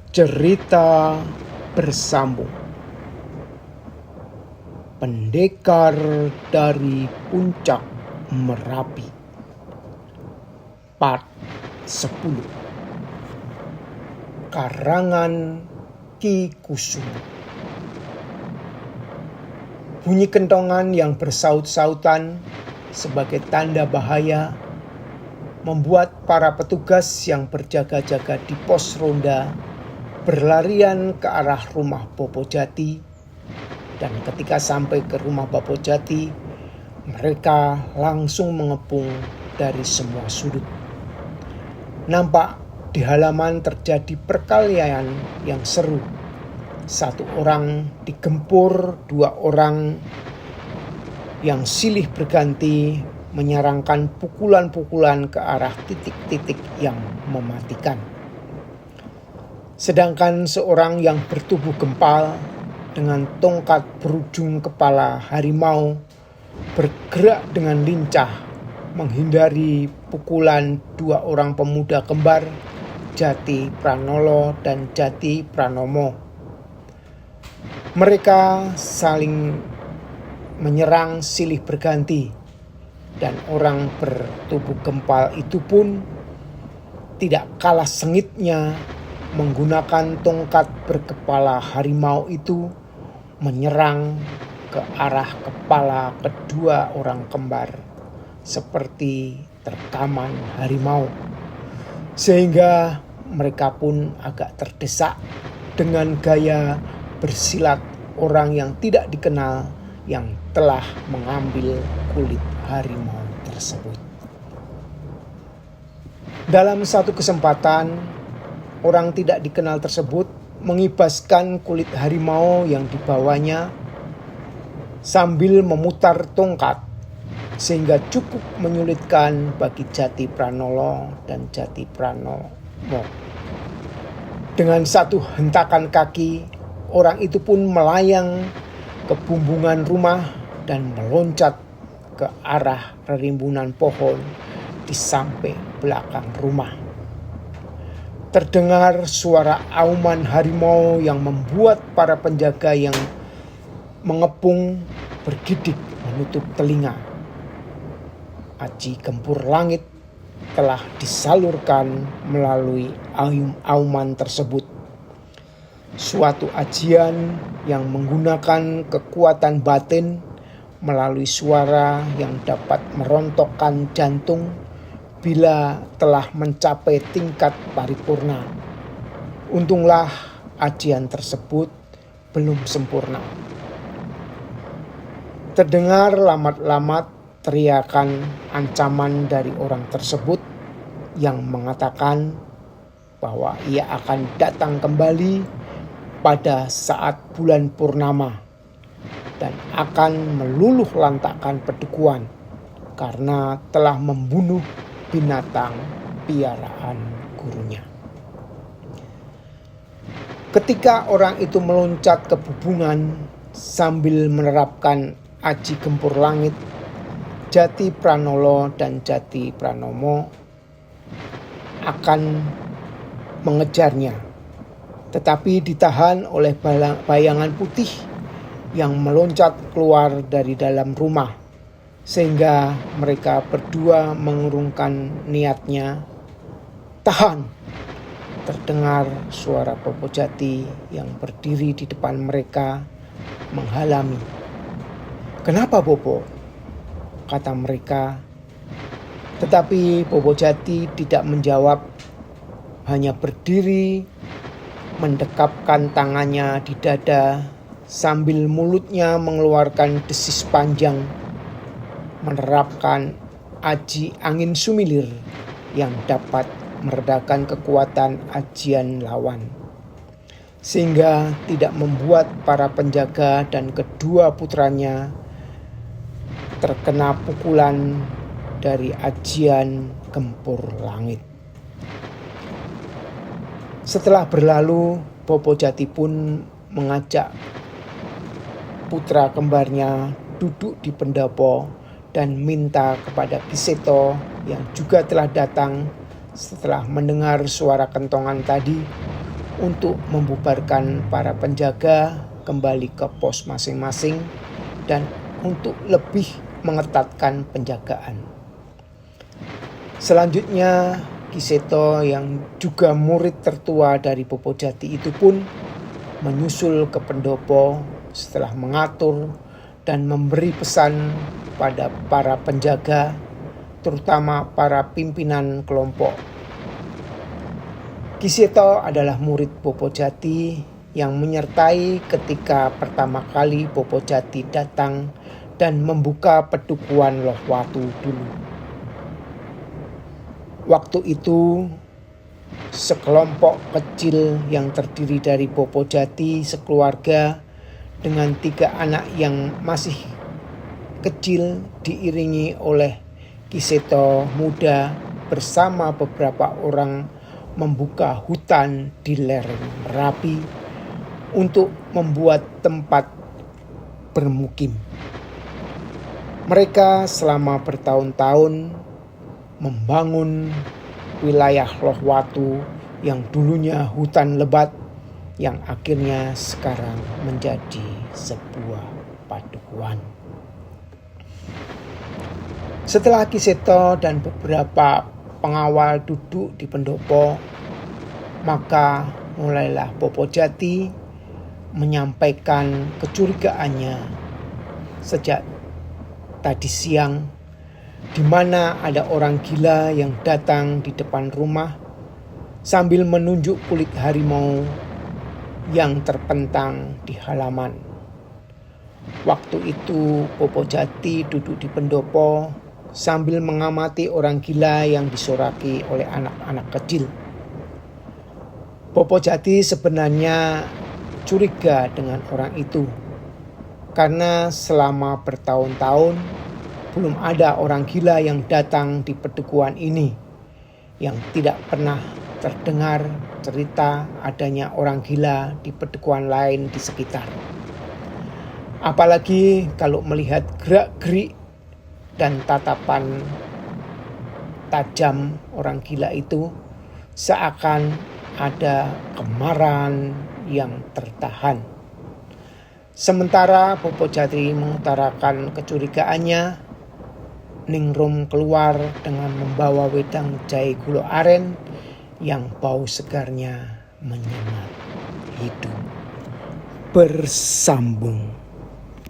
Cerita bersambung. Pendekar dari Puncak Merapi, Part 10. Karangan Ki Kusumo. Bunyi kentongan yang bersaut-sautan sebagai tanda bahaya membuat para petugas yang berjaga-jaga di pos ronda berlarian ke arah rumah Bopo Jati, dan ketika sampai ke rumah Bopo Jati, mereka langsung mengepung dari semua sudut. Nampak di halaman terjadi perkelahian yang seru. Satu orang digempur, dua orang yang silih berganti menyerangkan pukulan-pukulan ke arah titik-titik yang mematikan. Sedangkan seorang yang bertubuh gempal dengan tongkat berujung kepala harimau bergerak dengan lincah menghindari pukulan dua orang pemuda kembar, Jati Pranolo dan Jati Pranomo. Mereka saling menyerang silih berganti, dan orang bertubuh gempal itu pun tidak kalah sengitnya menggunakan tongkat berkepala harimau itu menyerang ke arah kepala kedua orang kembar seperti terkaman harimau, sehingga mereka pun agak terdesak dengan gaya bersilat orang yang tidak dikenal yang telah mengambil kulit harimau tersebut. Dalam satu kesempatan, orang tidak dikenal tersebut mengibaskan kulit harimau yang dibawanya sambil memutar tongkat, sehingga cukup menyulitkan bagi Jati Pranolo dan Jati Pranomo. Dengan satu hentakan kaki, orang itu pun melayang ke bumbungan rumah dan meloncat ke arah rerimbunan pohon di samping belakang rumah. Terdengar suara auman harimau yang membuat para penjaga yang mengepung bergidik menutup telinga. Aji Gempur Langit telah disalurkan melalui auman tersebut. Suatu ajian yang menggunakan kekuatan batin melalui suara yang dapat merontokkan jantung bila telah mencapai tingkat paripurna. Untunglah ajian tersebut belum sempurna. Terdengar lamat-lamat teriakan ancaman dari orang tersebut yang mengatakan bahwa ia akan datang kembali pada saat bulan purnama dan akan meluluh lantakkan Pedukuhan karena telah membunuh binatang piaraan gurunya. Ketika orang itu meloncat ke bubungan sambil menerapkan Aji Gempur Langit, Jati Pranolo dan Jati Pranomo akan mengejarnya, tetapi ditahan oleh bayangan putih yang meloncat keluar dari dalam rumah, sehingga mereka berdua mengurungkan niatnya. Tahan! Terdengar suara Bopo Jati yang berdiri di depan mereka menghalami. Kenapa Bopo? Kata mereka. Tetapi Bopo Jati tidak menjawab, hanya berdiri mendekapkan tangannya di dada sambil mulutnya mengeluarkan desis panjang, menerapkan aji angin sumilir yang dapat meredakan kekuatan ajian lawan, sehingga tidak membuat para penjaga dan kedua putranya terkena pukulan dari ajian Gempur Langit. Setelah berlalu, Bopo Jati pun mengajak putra kembarnya duduk di pendopo dan minta kepada Ki Seto yang juga telah datang setelah mendengar suara kentongan tadi untuk membubarkan para penjaga kembali ke pos masing-masing dan untuk lebih mengetatkan penjagaan. Selanjutnya, Ki Seto yang juga murid tertua dari Popo Jati itu pun menyusul ke pendopo setelah mengatur dan memberi pesan pada para penjaga, terutama para pimpinan kelompok. Ki Seto adalah murid Popo Jati yang menyertai ketika pertama kali Popo Jati datang dan membuka pedukuhan Loh Watu dulu. Waktu itu sekelompok kecil yang terdiri dari Popo Jati sekeluarga dengan 3 anak yang masih kecil diiringi oleh Ki Seto muda bersama beberapa orang membuka hutan di lereng Merapi untuk membuat tempat bermukim. Mereka selama bertahun-tahun membangun wilayah Loh Watu yang dulunya hutan lebat yang akhirnya sekarang menjadi sebuah padukuhan. Setelah Ki Seto dan beberapa pengawal duduk di pendopo, maka mulailah Popo Jati menyampaikan kecurigaannya sejak tadi siang, di mana ada orang gila yang datang di depan rumah sambil menunjuk kulit harimau yang terpentang di halaman. Waktu itu Popo Jati duduk di pendopo sambil mengamati orang gila yang disoraki oleh anak-anak kecil. Popo Jati sebenarnya curiga dengan orang itu karena selama bertahun-tahun belum ada orang gila yang datang di pedukuhan ini, yang tidak pernah terdengar cerita adanya orang gila di pedukuhan lain di sekitar. Apalagi kalau melihat gerak-gerik dan tatapan tajam orang gila itu, seakan ada kemarahan yang tertahan. Sementara Popo Jati mengutarakan kecurigaannya, Ningrum keluar dengan membawa wedang jahe gula aren yang bau segarnya menyengat hidung. Bersambung.